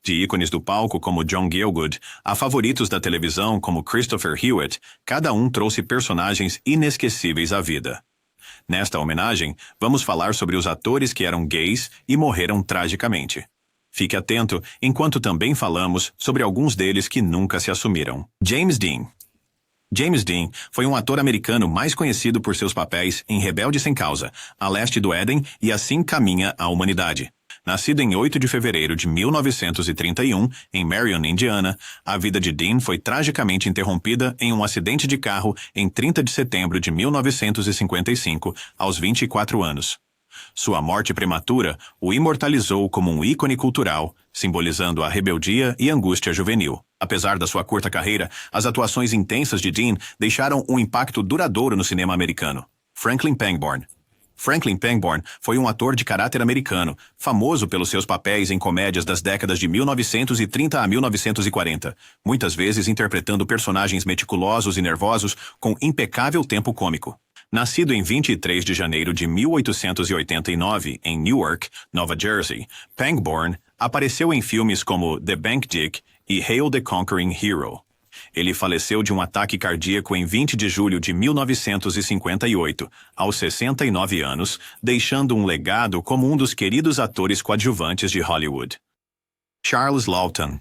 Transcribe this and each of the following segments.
De ícones do palco como John Gielgud a favoritos da televisão como Christopher Hewitt, cada um trouxe personagens inesquecíveis à vida. Nesta homenagem, vamos falar sobre os atores que eram gays e morreram tragicamente. Fique atento, enquanto também falamos sobre alguns deles que nunca se assumiram. James Dean. James Dean foi um ator americano mais conhecido por seus papéis em Rebelde Sem Causa, A Leste do Éden e Assim Caminha a Humanidade. Nascido em 8 de fevereiro de 1931, em Marion, Indiana, a vida de Dean foi tragicamente interrompida em um acidente de carro em 30 de setembro de 1955, aos 24 anos. Sua morte prematura o imortalizou como um ícone cultural, simbolizando a rebeldia e angústia juvenil. Apesar da sua curta carreira, as atuações intensas de Dean deixaram um impacto duradouro no cinema americano. Franklin Pangborn. Franklin Pangborn foi um ator de caráter americano, famoso pelos seus papéis em comédias das décadas de 1930 a 1940, muitas vezes interpretando personagens meticulosos e nervosos com impecável tempo cômico. Nascido em 23 de janeiro de 1889 em Newark, Nova Jersey, Pangborn apareceu em filmes como The Bank Dick e Hail the Conquering Hero. Ele faleceu de um ataque cardíaco em 20 de julho de 1958, aos 69 anos, deixando um legado como um dos queridos atores coadjuvantes de Hollywood. Charles Laughton.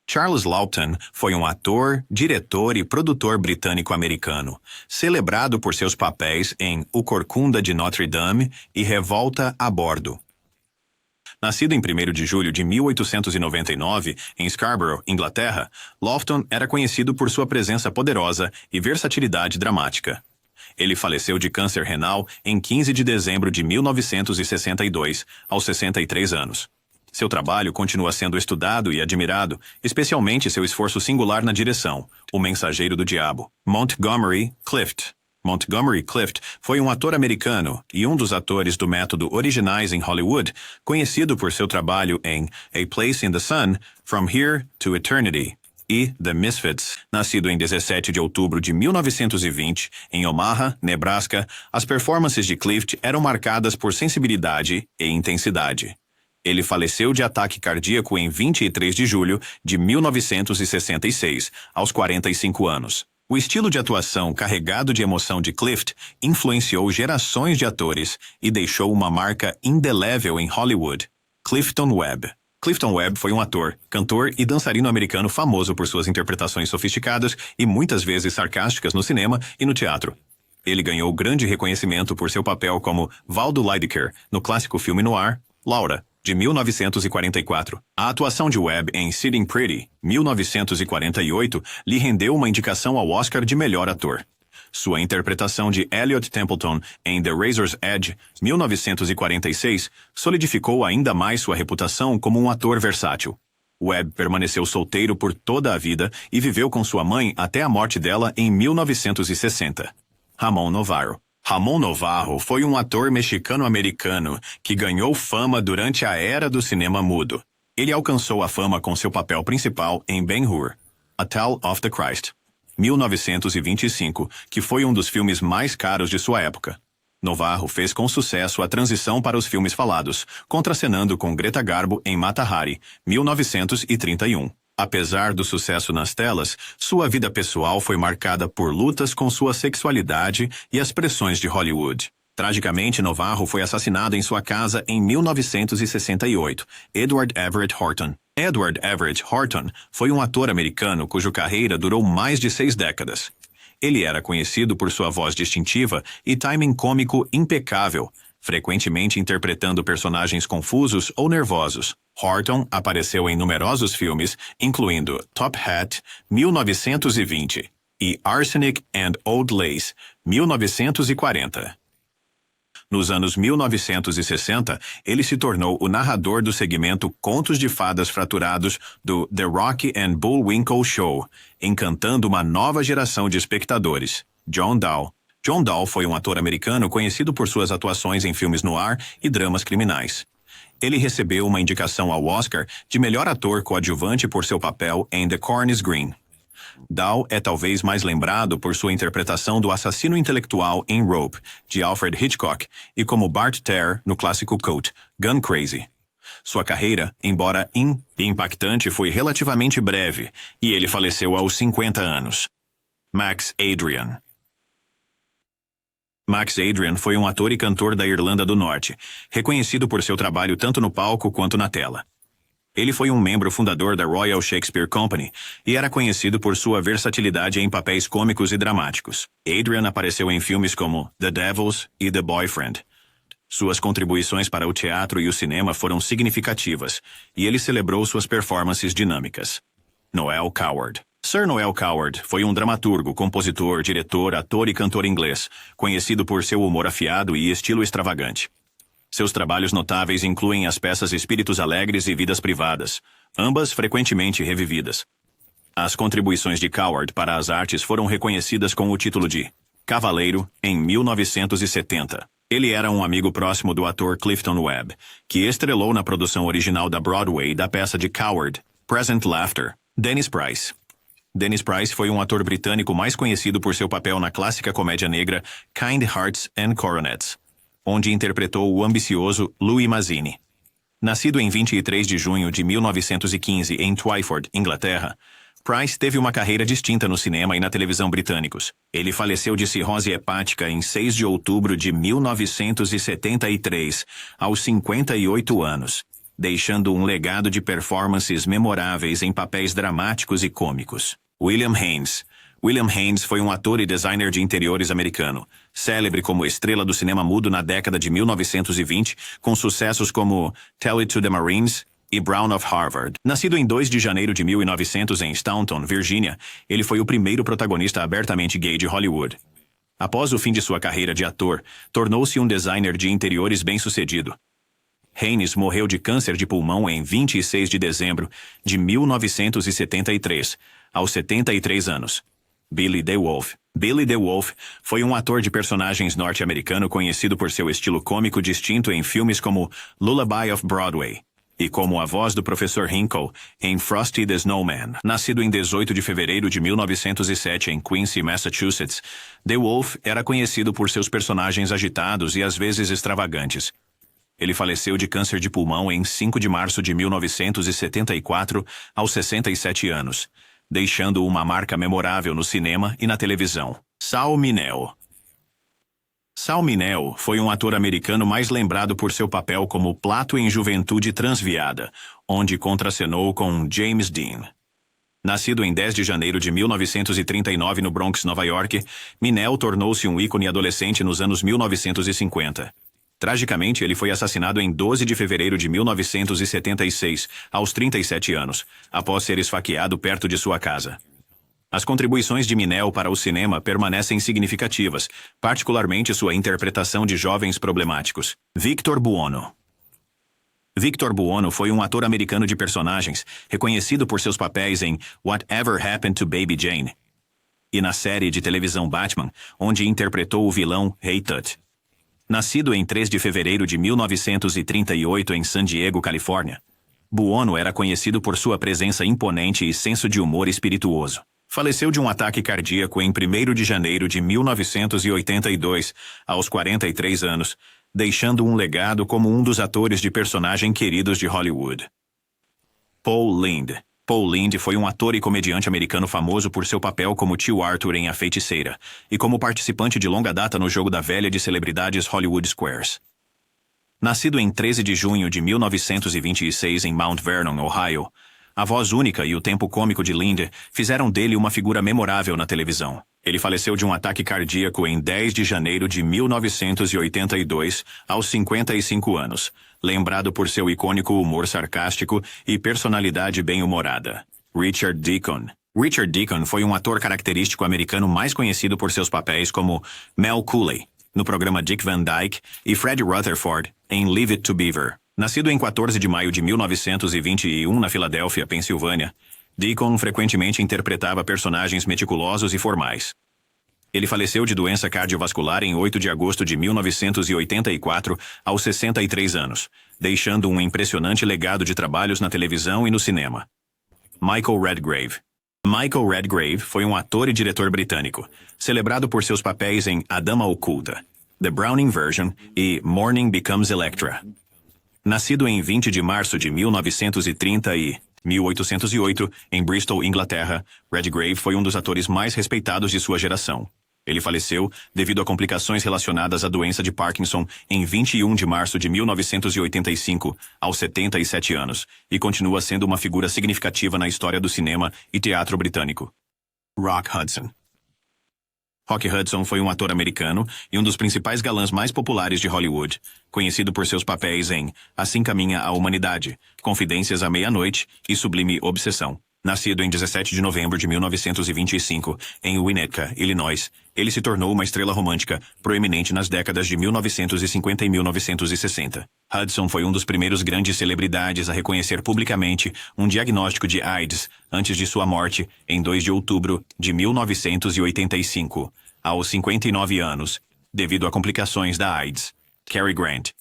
Charles Laughton foi um ator, diretor e produtor britânico-americano, celebrado por seus papéis em O Corcunda de Notre Dame e Revolta a Bordo. Nascido em 1º de julho de 1899, em Scarborough, Inglaterra, Laughton era conhecido por sua presença poderosa e versatilidade dramática. Ele faleceu de câncer renal em 15 de dezembro de 1962, aos 63 anos. Seu trabalho continua sendo estudado e admirado, especialmente seu esforço singular na direção, O Mensageiro do Diabo. Montgomery Clift. Montgomery Clift foi um ator americano e um dos atores do método originais em Hollywood, conhecido por seu trabalho em A Place in the Sun, From Here to Eternity e The Misfits. Nascido em 17 de outubro de 1920, em Omaha, Nebraska, as performances de Clift eram marcadas por sensibilidade e intensidade. Ele faleceu de ataque cardíaco em 23 de julho de 1966, aos 45 anos. O estilo de atuação carregado de emoção de Clift influenciou gerações de atores e deixou uma marca indelével em Hollywood. Clifton Webb. Clifton Webb foi um ator, cantor e dançarino americano famoso por suas interpretações sofisticadas e muitas vezes sarcásticas no cinema e no teatro. Ele ganhou grande reconhecimento por seu papel como Valdo Lydecker no clássico filme noir Laura, de 1944. A atuação de Webb em Sitting Pretty, 1948, lhe rendeu uma indicação ao Oscar de melhor ator. Sua interpretação de Elliot Templeton em The Razor's Edge, 1946, solidificou ainda mais sua reputação como um ator versátil. Webb permaneceu solteiro por toda a vida e viveu com sua mãe até a morte dela em 1960. Ramón Novarro. Ramón Novarro foi um ator mexicano-americano que ganhou fama durante a era do cinema mudo. Ele alcançou a fama com seu papel principal em Ben-Hur, A Tale of the Christ, 1925, que foi um dos filmes mais caros de sua época. Novarro fez com sucesso a transição para os filmes falados, contracenando com Greta Garbo em Mata Hari, 1931. Apesar do sucesso nas telas, sua vida pessoal foi marcada por lutas com sua sexualidade e as pressões de Hollywood. Tragicamente, Novarro foi assassinado em sua casa em 1968. Edward Everett Horton. Edward Everett Horton foi um ator americano cuja carreira durou mais de 6 décadas. Ele era conhecido por sua voz distintiva e timing cômico impecável, frequentemente interpretando personagens confusos ou nervosos. Horton apareceu em numerosos filmes, incluindo Top Hat, 1920, e Arsenic and Old Lace, 1940. Nos anos 1960, ele se tornou o narrador do segmento Contos de Fadas Fraturados do The Rocky and Bullwinkle Show, encantando uma nova geração de espectadores. John Dow. John Dow foi um ator americano conhecido por suas atuações em filmes noir e dramas criminais. Ele recebeu uma indicação ao Oscar de melhor ator coadjuvante por seu papel em The Corn is Green. Dow é talvez mais lembrado por sua interpretação do assassino intelectual em Rope, de Alfred Hitchcock, e como Bart Terr no clássico cult, Gun Crazy. Sua carreira, embora impactante, foi relativamente breve, e ele faleceu aos 50 anos. Max Adrian. Max Adrian foi um ator e cantor da Irlanda do Norte, reconhecido por seu trabalho tanto no palco quanto na tela. Ele foi um membro fundador da Royal Shakespeare Company e era conhecido por sua versatilidade em papéis cômicos e dramáticos. Adrian apareceu em filmes como The Devils e The Boyfriend. Suas contribuições para o teatro e o cinema foram significativas, e ele celebrou suas performances dinâmicas. Noel Coward. Sir Noel Coward foi um dramaturgo, compositor, diretor, ator e cantor inglês, conhecido por seu humor afiado e estilo extravagante. Seus trabalhos notáveis incluem as peças Espíritos Alegres e Vidas Privadas, ambas frequentemente revividas. As contribuições de Coward para as artes foram reconhecidas com o título de Cavaleiro, em 1970. Ele era um amigo próximo do ator Clifton Webb, que estrelou na produção original da Broadway da peça de Coward, Present Laughter. Dennis Price. Dennis Price foi um ator britânico mais conhecido por seu papel na clássica comédia negra Kind Hearts and Coronets, onde interpretou o ambicioso Louis Mazzini. Nascido em 23 de junho de 1915 em Twyford, Inglaterra, Price teve uma carreira distinta no cinema e na televisão britânicos. Ele faleceu de cirrose hepática em 6 de outubro de 1973, aos 58 anos, deixando um legado de performances memoráveis em papéis dramáticos e cômicos. William Haynes. William Haynes foi um ator e designer de interiores americano, célebre como estrela do cinema mudo na década de 1920, com sucessos como Tell It to the Marines e Brown of Harvard. Nascido em 2 de janeiro de 1900 em Staunton, Virgínia, ele foi o primeiro protagonista abertamente gay de Hollywood. Após o fim de sua carreira de ator, tornou-se um designer de interiores bem-sucedido. Haynes morreu de câncer de pulmão em 26 de dezembro de 1973, aos 73 anos. Billy DeWolf. Billy DeWolf foi um ator de personagens norte-americano conhecido por seu estilo cômico distinto em filmes como Lullaby of Broadway e como a voz do Professor Hinkle em Frosty the Snowman. Nascido em 18 de fevereiro de 1907 em Quincy, Massachusetts, DeWolf era conhecido por seus personagens agitados e às vezes extravagantes. Ele faleceu de câncer de pulmão em 5 de março de 1974, aos 67 anos, deixando uma marca memorável no cinema e na televisão. Sal Mineo. Sal Mineo foi um ator americano mais lembrado por seu papel como Plato em Juventude Transviada, onde contracenou com James Dean. Nascido em 10 de janeiro de 1939 no Bronx, Nova York, Mineo tornou-se um ícone adolescente nos anos 1950. Tragicamente, ele foi assassinado em 12 de fevereiro de 1976, aos 37 anos, após ser esfaqueado perto de sua casa. As contribuições de Mineo para o cinema permanecem significativas, particularmente sua interpretação de jovens problemáticos. Victor Buono. Victor Buono foi um ator americano de personagens, reconhecido por seus papéis em Whatever Happened to Baby Jane e na série de televisão Batman, onde interpretou o vilão Rei Tut. Nascido em 3 de fevereiro de 1938 em San Diego, Califórnia, Buono era conhecido por sua presença imponente e senso de humor espirituoso. Faleceu de um ataque cardíaco em 1º de janeiro de 1982, aos 43 anos, deixando um legado como um dos atores de personagem queridos de Hollywood. Paul Lynde. Paul Lynde foi um ator e comediante americano famoso por seu papel como tio Arthur em A Feiticeira e como participante de longa data no jogo da velha de celebridades Hollywood Squares. Nascido em 13 de junho de 1926 em Mount Vernon, Ohio, a voz única e o tempo cômico de Lynde fizeram dele uma figura memorável na televisão. Ele faleceu de um ataque cardíaco em 10 de janeiro de 1982, aos 55 anos, lembrado por seu icônico humor sarcástico e personalidade bem-humorada. Richard Deacon. Richard Deacon foi um ator característico americano mais conhecido por seus papéis como Mel Cooley, no programa Dick Van Dyke, e Fred Rutherford, em Leave It to Beaver. Nascido em 14 de maio de 1921 na Filadélfia, Pensilvânia, Deacon frequentemente interpretava personagens meticulosos e formais. Ele faleceu de doença cardiovascular em 8 de agosto de 1984, aos 63 anos, deixando um impressionante legado de trabalhos na televisão e no cinema. Michael Redgrave. Michael Redgrave foi um ator e diretor britânico, celebrado por seus papéis em A Dama Oculta, The Browning Version e Morning Becomes Electra. Nascido em 20 de março de 1930 e 1808, em Bristol, Inglaterra, Redgrave foi um dos atores mais respeitados de sua geração. Ele faleceu devido a complicações relacionadas à doença de Parkinson em 21 de março de 1985, aos 77 anos, e continua sendo uma figura significativa na história do cinema e teatro britânico. Rock Hudson. Rock Hudson foi um ator americano e um dos principais galãs mais populares de Hollywood, conhecido por seus papéis em Assim Caminha a Humanidade, Confidências à Meia-Noite e Sublime Obsessão. Nascido em 17 de novembro de 1925, em Winnetka, Illinois, ele se tornou uma estrela romântica proeminente nas décadas de 1950 e 1960. Hudson foi um dos primeiros grandes celebridades a reconhecer publicamente um diagnóstico de AIDS antes de sua morte, em 2 de outubro de 1985, aos 59 anos, devido a complicações da AIDS. Cary Grant.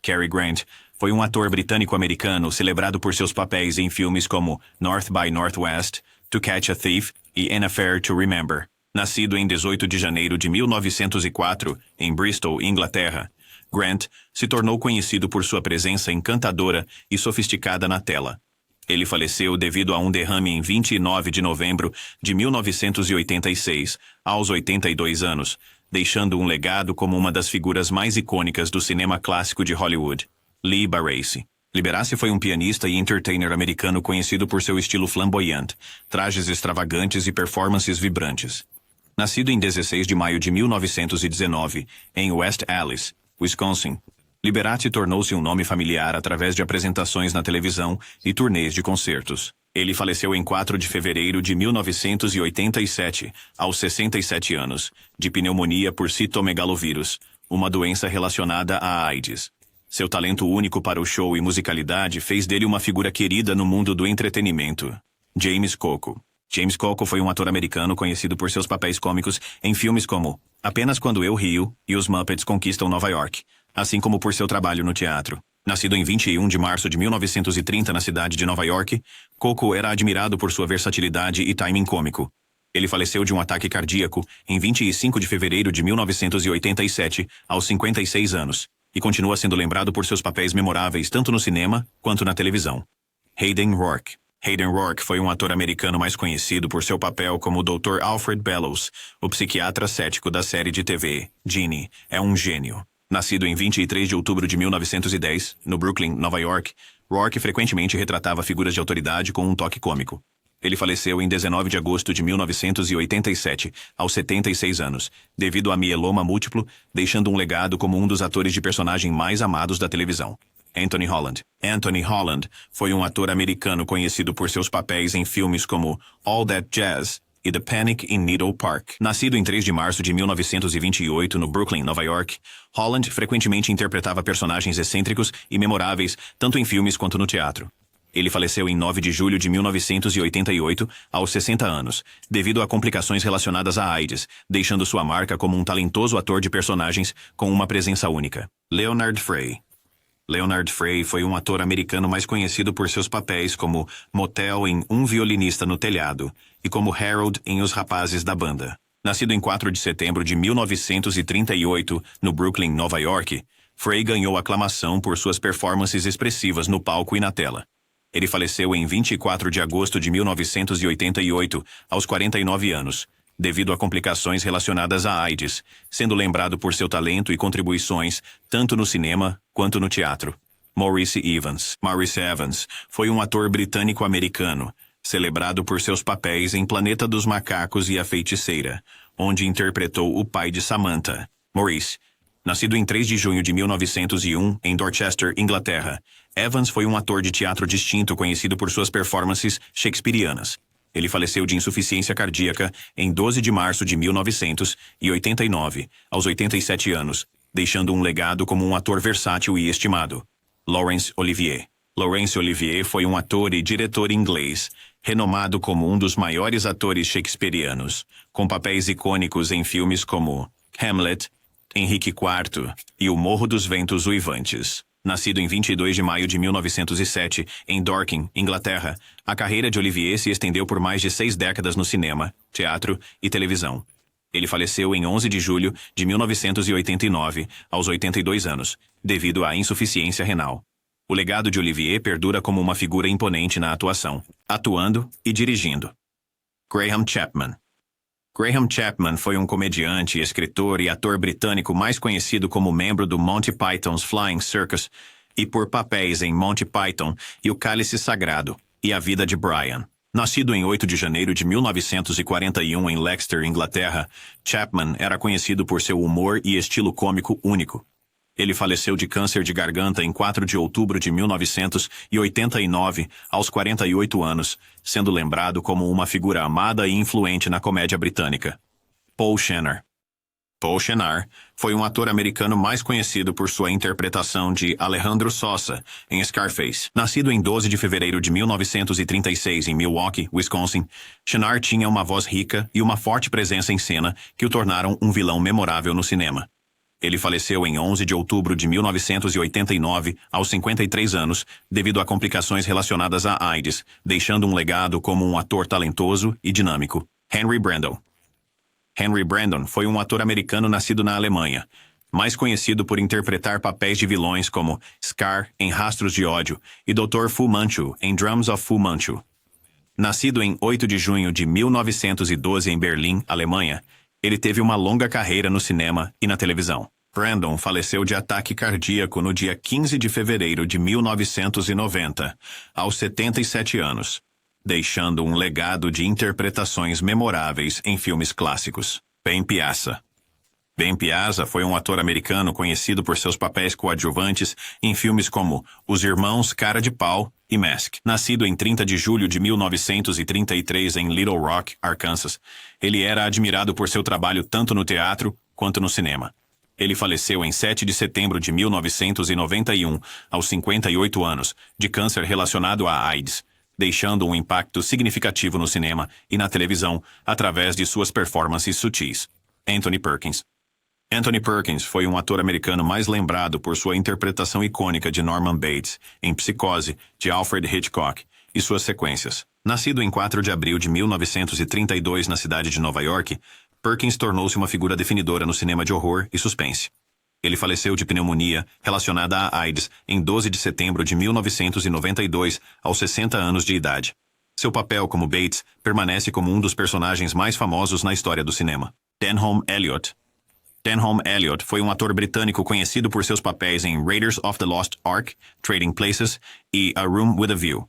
Cary Grant foi um ator britânico-americano celebrado por seus papéis em filmes como North by Northwest, To Catch a Thief e An Affair to Remember. Nascido em 18 de janeiro de 1904, em Bristol, Inglaterra, Grant se tornou conhecido por sua presença encantadora e sofisticada na tela. Ele faleceu devido a um derrame em 29 de novembro de 1986, aos 82 anos, deixando um legado como uma das figuras mais icônicas do cinema clássico de Hollywood. Lee Baracus. Liberace foi um pianista e entertainer americano conhecido por seu estilo flamboyante, trajes extravagantes e performances vibrantes. Nascido em 16 de maio de 1919, em West Allis, Wisconsin, Liberace tornou-se um nome familiar através de apresentações na televisão e turnês de concertos. Ele faleceu em 4 de fevereiro de 1987, aos 67 anos, de pneumonia por citomegalovírus, uma doença relacionada à AIDS. Seu talento único para o show e musicalidade fez dele uma figura querida no mundo do entretenimento. James Coco. James Coco foi um ator americano conhecido por seus papéis cômicos em filmes como Apenas Quando Eu Rio e Os Muppets Conquistam Nova York, assim como por seu trabalho no teatro. Nascido em 21 de março de 1930 na cidade de Nova York, Coco era admirado por sua versatilidade e timing cômico. Ele faleceu de um ataque cardíaco em 25 de fevereiro de 1987, aos 56 anos. E continua sendo lembrado por seus papéis memoráveis tanto no cinema quanto na televisão. Hayden Rourke. Hayden Rourke foi um ator americano mais conhecido por seu papel como o Dr. Alfred Bellows, o psiquiatra cético da série de TV, Ginny, é um gênio. Nascido em 23 de outubro de 1910, no Brooklyn, Nova York, Rourke frequentemente retratava figuras de autoridade com um toque cômico. Ele faleceu em 19 de agosto de 1987, aos 76 anos, devido a mieloma múltiplo, deixando um legado como um dos atores de personagem mais amados da televisão. Anthony Holland. Anthony Holland foi um ator americano conhecido por seus papéis em filmes como All That Jazz e The Panic in Needle Park. Nascido em 3 de março de 1928 no Brooklyn, Nova York, Holland frequentemente interpretava personagens excêntricos e memoráveis tanto em filmes quanto no teatro. Ele faleceu em 9 de julho de 1988, aos 60 anos, devido a complicações relacionadas à AIDS, deixando sua marca como um talentoso ator de personagens com uma presença única. Leonard Frey. Leonard Frey foi um ator americano mais conhecido por seus papéis como Motel em Um Violinista no Telhado e como Harold em Os Rapazes da Banda. Nascido em 4 de setembro de 1938, no Brooklyn, Nova York, Frey ganhou aclamação por suas performances expressivas no palco e na tela. Ele faleceu em 24 de agosto de 1988, aos 49 anos, devido a complicações relacionadas à AIDS, sendo lembrado por seu talento e contribuições tanto no cinema quanto no teatro. Maurice Evans. Maurice Evans foi um ator britânico-americano, celebrado por seus papéis em Planeta dos Macacos e A Feiticeira, onde interpretou o pai de Samantha. Maurice, nascido em 3 de junho de 1901, em Dorchester, Inglaterra, Evans foi um ator de teatro distinto conhecido por suas performances shakespearianas. Ele faleceu de insuficiência cardíaca em 12 de março de 1989, aos 87 anos, deixando um legado como um ator versátil e estimado. Laurence Olivier. Laurence Olivier foi um ator e diretor inglês, renomado como um dos maiores atores shakespearianos, com papéis icônicos em filmes como Hamlet, Henrique IV e O Morro dos Ventos Uivantes. Nascido em 22 de maio de 1907, em Dorking, Inglaterra, a carreira de Olivier se estendeu por mais de 6 décadas no cinema, teatro e televisão. Ele faleceu em 11 de julho de 1989, aos 82 anos, devido à insuficiência renal. O legado de Olivier perdura como uma figura imponente na atuação, atuando e dirigindo. Graham Chapman. Graham Chapman foi um comediante, escritor e ator britânico mais conhecido como membro do Monty Python's Flying Circus e por papéis em Monty Python e O Cálice Sagrado e A Vida de Brian. Nascido em 8 de janeiro de 1941 em Leicester, Inglaterra, Chapman era conhecido por seu humor e estilo cômico único. Ele faleceu de câncer de garganta em 4 de outubro de 1989, aos 48 anos, sendo lembrado como uma figura amada e influente na comédia britânica. Paul Shenar. Paul Shenar foi um ator americano mais conhecido por sua interpretação de Alejandro Sosa em Scarface. Nascido em 12 de fevereiro de 1936 em Milwaukee, Wisconsin, Shenar tinha uma voz rica e uma forte presença em cena que o tornaram um vilão memorável no cinema. Ele faleceu em 11 de outubro de 1989, aos 53 anos, devido a complicações relacionadas à AIDS, deixando um legado como um ator talentoso e dinâmico. Henry Brandon. Henry Brandon foi um ator americano nascido na Alemanha, mais conhecido por interpretar papéis de vilões como Scar em Rastros de Ódio e Dr. Fu Manchu em Drums of Fu Manchu. Nascido em 8 de junho de 1912 em Berlim, Alemanha, ele teve uma longa carreira no cinema e na televisão. Brandon faleceu de ataque cardíaco no dia 15 de fevereiro de 1990, aos 77 anos, deixando um legado de interpretações memoráveis em filmes clássicos. Ben Piazza. Ben Piazza foi um ator americano conhecido por seus papéis coadjuvantes em filmes como Os Irmãos Cara de Pau e Mask. Nascido em 30 de julho de 1933 em Little Rock, Arkansas, ele era admirado por seu trabalho tanto no teatro quanto no cinema. Ele faleceu em 7 de setembro de 1991, aos 58 anos, de câncer relacionado à AIDS, deixando um impacto significativo no cinema e na televisão através de suas performances sutis. Anthony Perkins. Anthony Perkins foi um ator americano mais lembrado por sua interpretação icônica de Norman Bates em Psicose, de Alfred Hitchcock, e suas sequências. Nascido em 4 de abril de 1932 na cidade de Nova York, Perkins tornou-se uma figura definidora no cinema de horror e suspense. Ele faleceu de pneumonia relacionada à AIDS em 12 de setembro de 1992, aos 60 anos de idade. Seu papel como Bates permanece como um dos personagens mais famosos na história do cinema. Denholm Elliott. Denholm Elliott foi um ator britânico conhecido por seus papéis em Raiders of the Lost Ark, Trading Places e A Room with a View.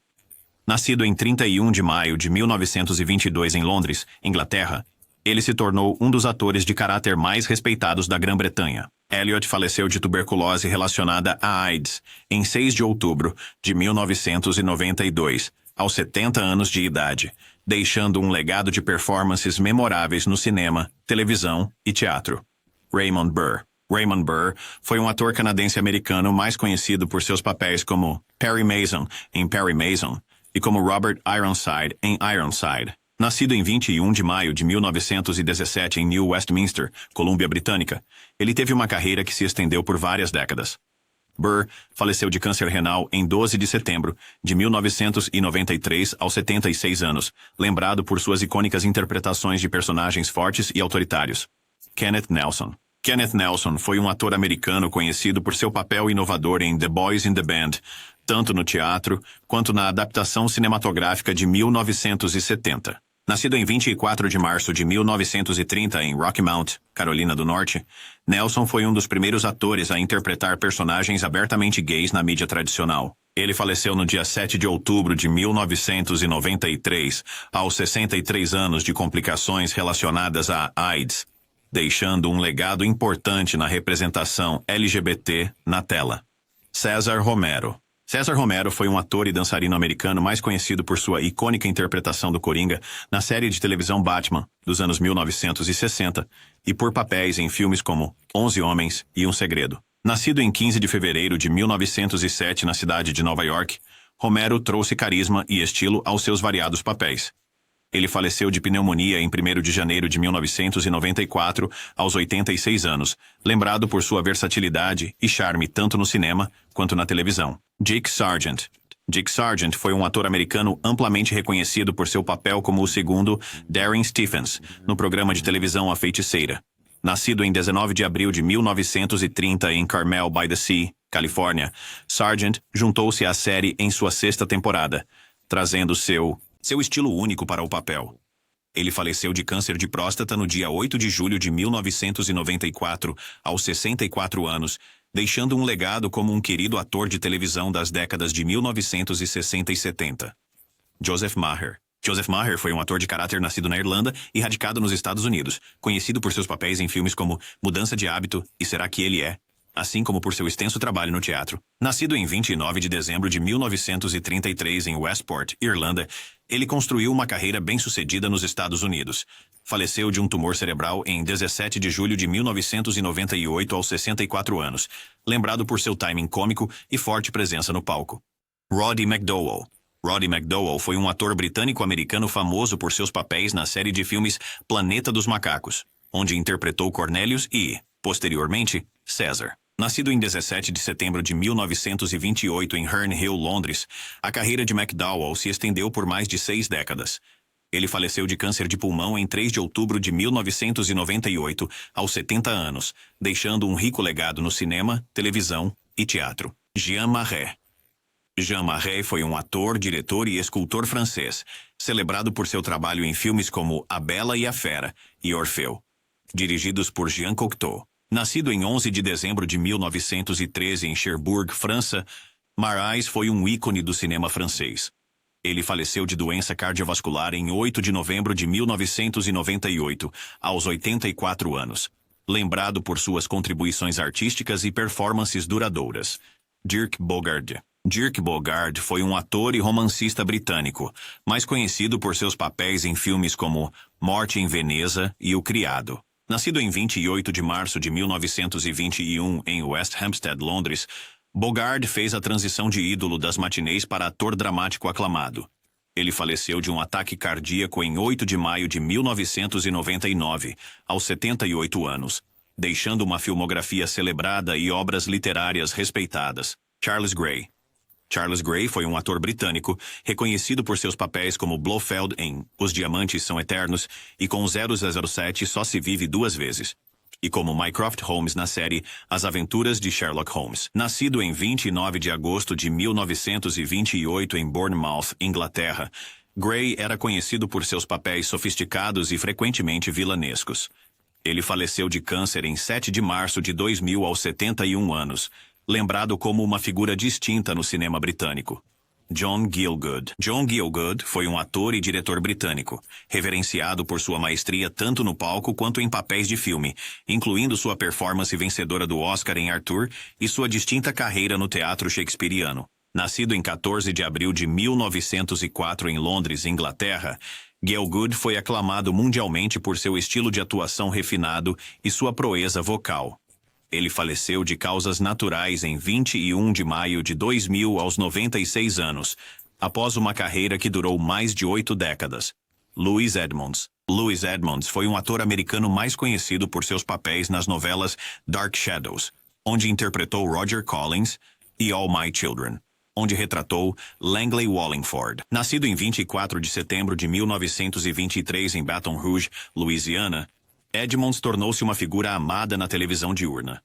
Nascido em 31 de maio de 1922 em Londres, Inglaterra, ele se tornou um dos atores de caráter mais respeitados da Grã-Bretanha. Elliott faleceu de tuberculose relacionada à AIDS em 6 de outubro de 1992, aos 70 anos de idade, deixando um legado de performances memoráveis no cinema, televisão e teatro. Raymond Burr. Raymond Burr foi um ator canadense-americano mais conhecido por seus papéis como Perry Mason em Perry Mason e como Robert Ironside em Ironside. Nascido em 21 de maio de 1917 em New Westminster, Colômbia Britânica, ele teve uma carreira que se estendeu por várias décadas. Burr faleceu de câncer renal em 12 de setembro de 1993 aos 76 anos, lembrado por suas icônicas interpretações de personagens fortes e autoritários. Kenneth Nelson. Kenneth Nelson foi um ator americano conhecido por seu papel inovador em The Boys in the Band, tanto no teatro quanto na adaptação cinematográfica de 1970. Nascido em 24 de março de 1930 em Rocky Mount, Carolina do Norte, Nelson foi um dos primeiros atores a interpretar personagens abertamente gays na mídia tradicional. Ele faleceu no dia 7 de outubro de 1993, aos 63 anos de complicações relacionadas à AIDS, deixando um legado importante na representação LGBT na tela. César Romero. César Romero foi um ator e dançarino americano mais conhecido por sua icônica interpretação do Coringa na série de televisão Batman, dos anos 1960, e por papéis em filmes como 11 Homens e Um Segredo. Nascido em 15 de fevereiro de 1907 na cidade de Nova York, Romero trouxe carisma e estilo aos seus variados papéis. Ele faleceu de pneumonia em 1º de janeiro de 1994, aos 86 anos, lembrado por sua versatilidade e charme tanto no cinema quanto na televisão. Dick Sargent. Dick Sargent foi um ator americano amplamente reconhecido por seu papel como o segundo Darren Stephens, no programa de televisão A Feiticeira. Nascido em 19 de abril de 1930 em Carmel by the Sea, Califórnia, Sargent juntou-se à série em sua sexta temporada, trazendo seu estilo único para o papel. Ele faleceu de câncer de próstata no dia 8 de julho de 1994, aos 64 anos, deixando um legado como um querido ator de televisão das décadas de 1960 e 70. Joseph Maher. Joseph Maher foi um ator de caráter nascido na Irlanda e radicado nos Estados Unidos, conhecido por seus papéis em filmes como Mudança de Hábito e Será que Ele É?, assim como por seu extenso trabalho no teatro. Nascido em 29 de dezembro de 1933 em Westport, Irlanda, ele construiu uma carreira bem-sucedida nos Estados Unidos. Faleceu de um tumor cerebral em 17 de julho de 1998 aos 64 anos, lembrado por seu timing cômico e forte presença no palco. Roddy McDowall. Roddy McDowall foi um ator britânico-americano famoso por seus papéis na série de filmes Planeta dos Macacos, onde interpretou Cornelius e, posteriormente, César. Nascido em 17 de setembro de 1928 em Herne Hill, Londres, a carreira de McDowall se estendeu por mais de 6 décadas. Ele faleceu de câncer de pulmão em 3 de outubro de 1998, aos 70 anos, deixando um rico legado no cinema, televisão e teatro. Jean Marais. Jean Marais foi um ator, diretor e escultor francês, celebrado por seu trabalho em filmes como A Bela e a Fera e Orfeu, dirigidos por Jean Cocteau. Nascido em 11 de dezembro de 1913 em Cherbourg, França, Marais foi um ícone do cinema francês. Ele faleceu de doença cardiovascular em 8 de novembro de 1998, aos 84 anos, lembrado por suas contribuições artísticas e performances duradouras. Dirk Bogarde. Dirk Bogarde foi um ator e romancista britânico, mais conhecido por seus papéis em filmes como Morte em Veneza e O Criado. Nascido em 28 de março de 1921 em West Hampstead, Londres, Bogarde fez a transição de ídolo das matinês para ator dramático aclamado. Ele faleceu de um ataque cardíaco em 8 de maio de 1999, aos 78 anos, deixando uma filmografia celebrada e obras literárias respeitadas. Charles Gray. Charles Gray foi um ator britânico, reconhecido por seus papéis como Blofeld em Os Diamantes São Eternos e com 007 Só se Vive Duas Vezes, e como Mycroft Holmes na série As Aventuras de Sherlock Holmes. Nascido em 29 de agosto de 1928 em Bournemouth, Inglaterra, Gray era conhecido por seus papéis sofisticados e frequentemente vilanescos. Ele faleceu de câncer em 7 de março de 2000 aos 71 anos, lembrado como uma figura distinta no cinema britânico. John Gielgud. John Gielgud foi um ator e diretor britânico, reverenciado por sua maestria tanto no palco quanto em papéis de filme, incluindo sua performance vencedora do Oscar em Arthur e sua distinta carreira no teatro shakespeariano. Nascido em 14 de abril de 1904 em Londres, Inglaterra, Gielgud foi aclamado mundialmente por seu estilo de atuação refinado e sua proeza vocal. Ele faleceu de causas naturais em 21 de maio de 2000 aos 96 anos, após uma carreira que durou mais de 8 décadas. Louis Edmonds. Louis Edmonds foi um ator americano mais conhecido por seus papéis nas novelas Dark Shadows, onde interpretou Roger Collins, e All My Children, onde retratou Langley Wallingford. Nascido em 24 de setembro de 1923 em Baton Rouge, Louisiana, Edmonds tornou-se uma figura amada na televisão diurna.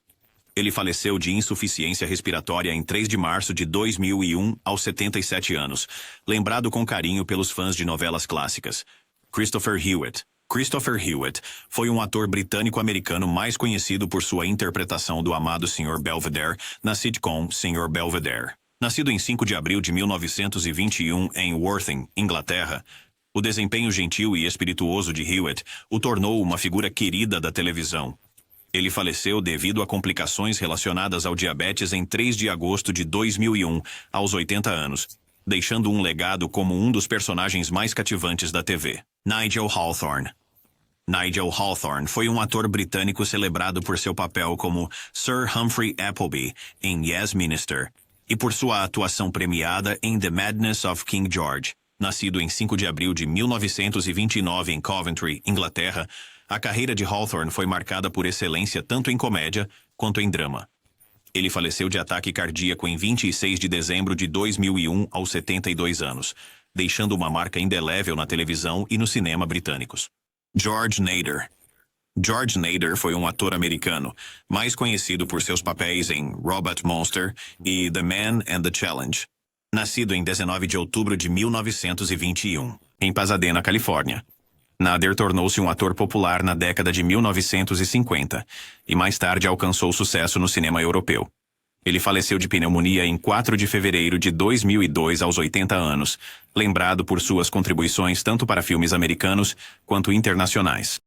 Ele faleceu de insuficiência respiratória em 3 de março de 2001 aos 77 anos, lembrado com carinho pelos fãs de novelas clássicas. Christopher Hewitt. Christopher Hewitt foi um ator britânico-americano mais conhecido por sua interpretação do amado Sr. Belvedere na sitcom Sr. Belvedere. Nascido em 5 de abril de 1921 em Worthing, Inglaterra, o desempenho gentil e espirituoso de Hewitt o tornou uma figura querida da televisão. Ele faleceu devido a complicações relacionadas ao diabetes em 3 de agosto de 2001, aos 80 anos, deixando um legado como um dos personagens mais cativantes da TV. Nigel Hawthorne. Nigel Hawthorne foi um ator britânico celebrado por seu papel como Sir Humphrey Appleby em Yes Minister e por sua atuação premiada em The Madness of King George. Nascido em 5 de abril de 1929 em Coventry, Inglaterra, a carreira de Hawthorne foi marcada por excelência tanto em comédia quanto em drama. Ele faleceu de ataque cardíaco em 26 de dezembro de 2001 aos 72 anos, deixando uma marca indelével na televisão e no cinema britânicos. George Nader. George Nader foi um ator americano, mais conhecido por seus papéis em Robot Monster e The Man and the Challenge. Nascido em 19 de outubro de 1921, em Pasadena, Califórnia. Nader tornou-se um ator popular na década de 1950 e mais tarde alcançou sucesso no cinema europeu. Ele faleceu de pneumonia em 4 de fevereiro de 2002 aos 80 anos, lembrado por suas contribuições tanto para filmes americanos quanto internacionais.